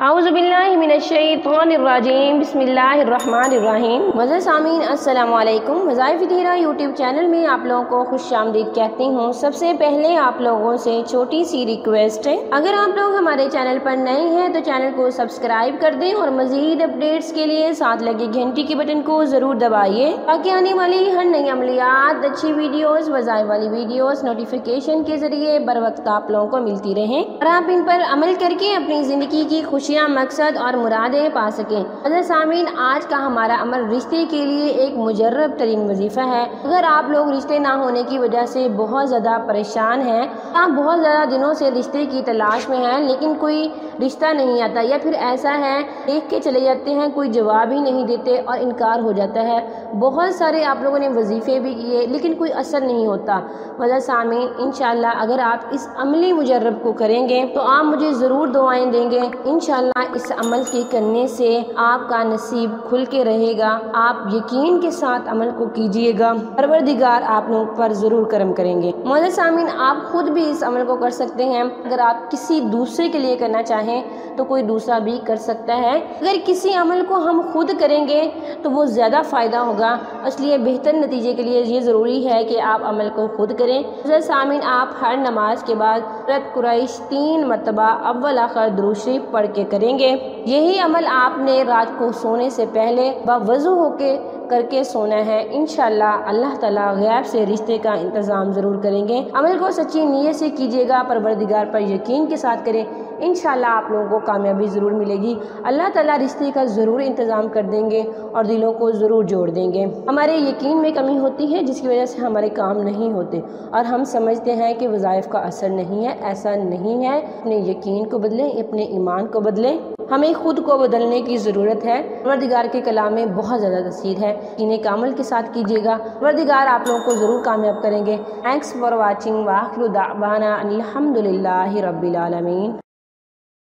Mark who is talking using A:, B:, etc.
A: اعوذ باللہ من الشیطان الرجیم بسم اللہ الرحمن الرحیم۔ معزز سامعین السلام علیکم۔ وظائف دھیرہ یوٹیوب چینل میں آپ لوگوں کو خوش آمدید کہتی ہوں۔ سب سے پہلے آپ لوگوں سے چھوٹی سی ریکویسٹ ہے، اگر آپ لوگ ہمارے چینل پر نئے ہیں تو چینل کو سبسکرائب کر دیں اور مزید اپڈیٹس کے لیے ساتھ لگے گھنٹی کے بٹن کو ضرور دبائیے تاکہ آنے والی ہر نئی عملیات، اچھی ویڈیوز، وظائف والی ویڈیوز نوٹیفیکیشن کے ذریعے بر وقت آپ لوگوں کو ملتی رہیں اور آپ ان پر عمل کر کے اپنی زندگی کی خوشیاں، مقصد اور مرادیں پا سکیں۔ معزز سامعین، آج کا ہمارا عمل رشتے کے لیے ایک مجرب ترین وظیفہ ہے۔ اگر آپ لوگ رشتے نہ ہونے کی وجہ سے بہت زیادہ پریشان ہیں، آپ بہت زیادہ دنوں سے رشتے کی تلاش میں ہیں لیکن کوئی رشتہ نہیں آتا، یا پھر ایسا ہے دیکھ کے چلے جاتے ہیں، کوئی جواب ہی نہیں دیتے اور انکار ہو جاتا ہے، بہت سارے آپ لوگوں نے وظیفے بھی کیے لیکن کوئی اثر نہیں ہوتا۔ معزز سامعین، انشاءاللہ اگر آپ اس عملی مجرب کو کریں گے تو آپ مجھے ضرور دعائیں دیں گے۔ انشاءاللہ اس عمل کے کرنے سے آپ کا نصیب کھل کے رہے گا، آپ یقین کے ساتھ عمل کو کیجئے گا، پروردگار آپ لوگوں پر ضرور کرم کریں گے۔ معزز سامعین، آپ خود بھی اس عمل کو کر سکتے ہیں۔ اگر آپ کسی دوسرے کے لیے کرنا چاہیں تو کوئی دوسرا بھی کر سکتا ہے۔ اگر کسی عمل کو ہم خود کریں گے تو وہ زیادہ فائدہ ہوگا، اس لیے بہتر نتیجے کے لیے یہ ضروری ہے کہ آپ عمل کو خود کریں۔ معزز سامعین، آپ ہر نماز کے بعد سورۃ قریش 3 مرتبہ اول آخر درود شریف پڑھ کے کریں گے۔ یہی عمل آپ نے رات کو سونے سے پہلے باوضو ہو کے کر کے سونا ہے۔ انشاءاللہ اللہ تعالیٰ غیب سے رشتے کا انتظام ضرور کریں گے۔ عمل کو سچی نیت سے کیجیے گا، پروردگار پر یقین کے ساتھ کریں، انشاءاللہ آپ لوگوں کو کامیابی ضرور ملے گی۔ اللہ تعالیٰ رشتے کا ضرور انتظام کر دیں گے اور دلوں کو ضرور جوڑ دیں گے۔ ہمارے یقین میں کمی ہوتی ہے جس کی وجہ سے ہمارے کام نہیں ہوتے اور ہم سمجھتے ہیں کہ وظائف کا اثر نہیں ہے، ایسا نہیں ہے۔ اپنے یقین کو بدلیں، اپنے ایمان کو بدلیں، ہمیں خود کو بدلنے کی ضرورت ہے۔ پروردگار کے کلام میں بہت زیادہ تاثیر ہے، انہیں کامل کے ساتھ کیجیے گا، پروردگار آپ لوگوں کو ضرور کامیاب کریں گے۔ تھینکس فار واچنگ، وآخر دعوانا الحمدللہ رب العالمین۔